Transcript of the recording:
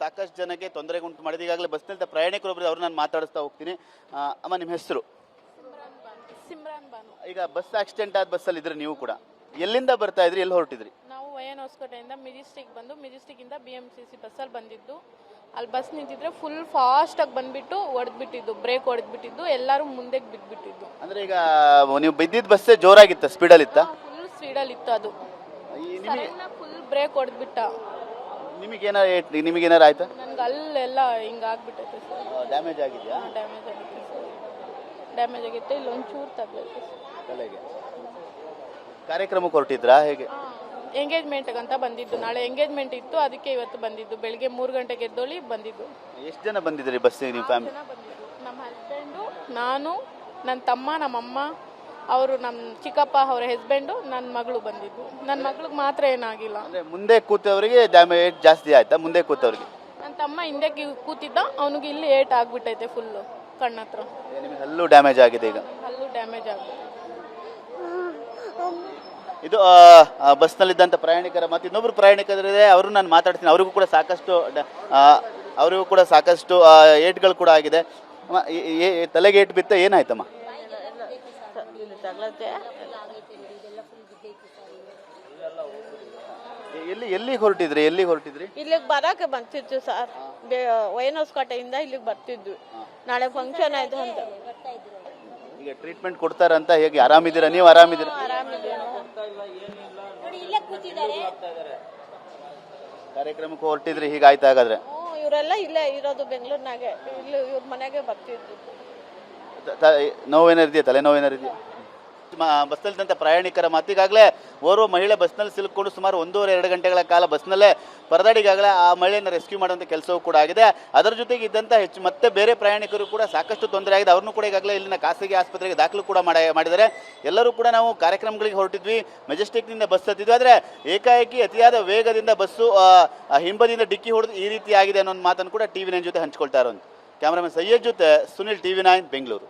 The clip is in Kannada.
ಸಾಕಷ್ಟು ಜನಕ್ಕೆ ತೊಂದರೆ ಉಂಟು ಮಾಡಿದೆ. ಈಗಾಗಲೇ ಬಸ್ನಲ್ಲಿ ಪ್ರಯಾಣಿಕರೊಬ್ಬರು ಅವ್ರು ನಾನು ಮಾತಾಡಿಸ್ತಾ ಹೋಗ್ತೀನಿ. ಅಮ್ಮ, ನಿಮ್ಮ ಹೆಸರು? ಸಿಮ್ರಾನ್ ಬಾನು. ಈಗ ಬಸ್ ಆಕ್ಸಿಡೆಂಟ್ ಆದ ಬಸ್ಸಲ್ಲಿ ಇದ್ರೆ ನೀವು ಕೂಡ ಎಲ್ಲಿಂದ ಬರ್ತಾ ಇದ್ರಿ, ಎಲ್ಲಿ ಹೊರಟಿದ್ರಿ? ನಾವು ವೈಎನ್ ಹೊಸಕೋಟೆಯಿಂದ ಮೆಜೆಸ್ಟಿಕ್ ಬಂದು ಮೆಜೆಸ್ಟಿಕ್ಕಿಂದ BMCC ಬಸ್ಸಲ್ಲಿ ಬಂದಿದ್ದು. ಅಲ್ಲಿ ಬಸ್ ನಿಂತಿದ್ರೆ ಫುಲ್ ಫಾಸ್ಟಾಗಿ ಬಂದ್ಬಿಟ್ಟು ಹೊಡೆದ್ಬಿಟ್ಟಿದ್ದು, ಬ್ರೇಕ್ ಹೊಡೆದ್ಬಿಟ್ಟಿದ್ದು, ಎಲ್ಲರೂ ಮುಂದೆ ಬಿದ್ದುಬಿಟ್ಟಿದ್ದು. ಅಂದ್ರೆ ಈಗ ನೀವು ಬಿದ್ದಿದ್ದ ಬಸ್ಸೇ ಜೋರಾಗಿತ್ತ, ಸ್ಪೀಡಲ್ಲಿ ಇತ್ತ? ಫುಲ್ ಸ್ಪೀಡಲ್ಲಿ ಇತ್ತು ಅದು. Full break ಹೊಡೆದ್ಬಿಟ್ಟ. ನಿಮಗೇನಾರು ಆಯ್ತಾ? ನನ್ಗೆ ಅಲ್ಲೆಲ್ಲ ಹಿಂಗಾಗ್ಬಿಟ್ಟೈತೆ ಸರ್. ಡ್ಯಾಮೇಜ್ ಆಗಿದೆಯಾ? ಡ್ಯಾಮೇಜ್ ಆಗಿತ್ತು ಸರ್, ಡ್ಯಾಮೇಜ್ ಆಗಿತ್ತು. ಇಲ್ಲಿ ಒಂಚೂರು ತಗಲೈತೆ ತಲೆಗೆ. ಕಾರ್ಯಕ್ರಮಕ್ಕೆ ಹೊರಟಿದ್ರಾ ಹೇಗೆ? ಎಂಗೇಜ್ಮೆಂಟ್ಗೆ ಅಂತ ಬಂದಿದ್ದು. ನಾಳೆ ಎಂಗೇಜ್ಮೆಂಟ್ ಇತ್ತು, ಅದಕ್ಕೆ ಇವತ್ತು ಬಂದಿದ್ದು. ಬೆಳಿಗ್ಗೆ 3 ಗಂಟೆಗೆ ಎದ್ದೋಳಿ ಬಂದಿದ್ದು. ಎಷ್ಟು ಜನ ಬಂದಿದ್ರಿ ಬಸ್ಸಿಗೆ ನಿಮ್ಮ ಫ್ಯಾಮಿಲಿ? ಬಂದಿದ್ದು. ನಮ್ಮ ಹಸ್ಬೆಂಡು, ನಾನು, ನನ್ನ ತಮ್ಮ, ನಮ್ಮಮ್ಮ, ಅವರು, ನಮ್ಮ ಚಿಕ್ಕಪ್ಪ ಅವರ ಹಸ್ಬೆಂಡು, ನನ್ನ ಮಗಳು ಬಂದಿದ್ದು. ನನ್ನ ಮಗಳಿಗೆ ಮಾತ್ರ ಏನಾಗಿಲ್ಲ. ಅಂದ್ರೆ ಮುಂದೆ ಕೂತವರಿಗೆ ಡ್ಯಾಮೇಜ್ ಜಾಸ್ತಿ ಆಯ್ತಾ? ಮುಂದೆ ಕೂತವ್ರಿಗೆ? ನನ್ನ ತಮ್ಮ ಹಿಂದೆ ಕೂತಿದ್ದ, ಅವನಿಗೆ ಇಲ್ಲಿ ಏಟ್ ಆಗ್ಬಿಟ್ಟೈತೆ ಫುಲ್ಲು ಕಣ್ಣ ಹತ್ರ. ನಿಮಗೆ ಹಲ್ಲು ಡ್ಯಾಮೇಜ್ ಆಗಿದೆ ಈಗ? ಹಲ್ಲು ಡ್ಯಾಮೇಜ್ ಆಗಿದೆ. ಇದು ಬಸ್ನಲ್ಲಿದ್ದಂಥ ಪ್ರಯಾಣಿಕರ ಮತ್ತು ಇನ್ನೊಬ್ರು ಪ್ರಯಾಣಿಕರಿದೆ, ಅವರು ನಾನು ಮಾತಾಡ್ತೀನಿ. ಅವರಿಗೂ ಕೂಡ ಸಾಕಷ್ಟು ಏಟ್ಗಳು ಕೂಡ ಆಗಿದೆ. ತಲೆಗೆ ಏಟ್ ಬಿತ್ತ, ಏನಾಯ್ತಮ್ಮ? ಎಲ್ಲಿಗೆ ಹೊರಟಿದ್ರಿ? ಇಲ್ಲಿಗೆ ಬರಕ್ಕೆ ಬಂತಿದ್ವಿ ಸರ್. ವೈಎನ್ ಹೊಸಕೋಟೆಯಿಂದ ಇಲ್ಲಿಗೆ ಬರ್ತಿದ್ವಿ. ನಾಳೆ ಫಂಕ್ಷನ್ ಆಯ್ತು ಅಂತ. ಈಗ ಟ್ರೀಟ್ಮೆಂಟ್ ಕೊಡ್ತಾರಂತ. ಹೇಗೆ, ಆರಾಮಿದ್ದೀರಾ ನೀವು? ಆರಾಮಿದ್ದೀರಾ? ಕಾರ್ಯಕ್ರಮಕ್ಕೆ ಹೊರಟಿದ್ರಿ, ಹೀಗಾಯ್ತು ಹಾಗಾದ್ರೆ? ಇವರೆಲ್ಲ ಇಲ್ಲೇ ಇರೋದು, ಬೆಂಗಳೂರಿನಾಗೆ. ಇಲ್ಲಿ ಇವ್ರ ಮನೆಗೆ ಬರ್ತಿದ್ವಿ. ನೋವೇನಾರಿದೆಯಾ? ತಲೆನೋವೇನಾರಿದೆಯಾ? ಬಸ್ನಲ್ಲಿದ್ದಂಥ ಪ್ರಯಾಣಿಕರ ಮಾತಿಗಾಗಲೇ ಓರ್ವ ಮಹಿಳೆ ಬಸ್ನಲ್ಲಿ ಸಿಲುಕೊಂಡು ಸುಮಾರು 1.5-2 ಗಂಟೆಗಳ ಕಾಲ ಬಸ್ನಲ್ಲೇ ಪರದಾಡಿಗಾಗಲೇ ಆ ಮಹಿಳೆಯನ್ನು ರೆಸ್ಕ್ಯೂ ಮಾಡುವಂಥ ಕೆಲಸವೂ ಕೂಡ ಆಗಿದೆ. ಅದರ ಜೊತೆಗೆ ಇದ್ದಂಥ ಮತ್ತೆ ಬೇರೆ ಪ್ರಯಾಣಿಕರು ಕೂಡ ಸಾಕಷ್ಟು ತೊಂದರೆ ಆಗಿದೆ. ಅವ್ರನ್ನೂ ಕೂಡ ಈಗಾಗಲೇ ಇಲ್ಲಿನ ಖಾಸಗಿ ಆಸ್ಪತ್ರೆಗೆ ದಾಖಲು ಕೂಡ ಮಾಡಿದ್ದಾರೆ. ಎಲ್ಲರೂ ಕೂಡ ನಾವು ಕಾರ್ಯಕ್ರಮಗಳಿಗೆ ಹೊರಟಿದ್ವಿ, ಮೆಜೆಸ್ಟಿಕ್ನಿಂದ ಬಸ್ ಹತ್ತಿದ್ವಿ. ಆದರೆ ಏಕಾಏಕಿ ಅತಿಯಾದ ವೇಗದಿಂದ ಬಸ್ಸು ಹಿಂಬದಿಯಿಂದ ಡಿಕ್ಕಿ ಹೊಡೆದು ಈ ರೀತಿ ಆಗಿದೆ ಅನ್ನೋ ಮಾತನ್ನು ಕೂಡ TV9 ಜೊತೆ ಹಂಚ್ಕೊಳ್ತಾ ಇರೋದು. ಕ್ಯಾಮರಾಮನ್ ಸೈಯದ್ ಜೊತೆ ಸುನಿಲ್, TV9 ಬೆಂಗಳೂರು.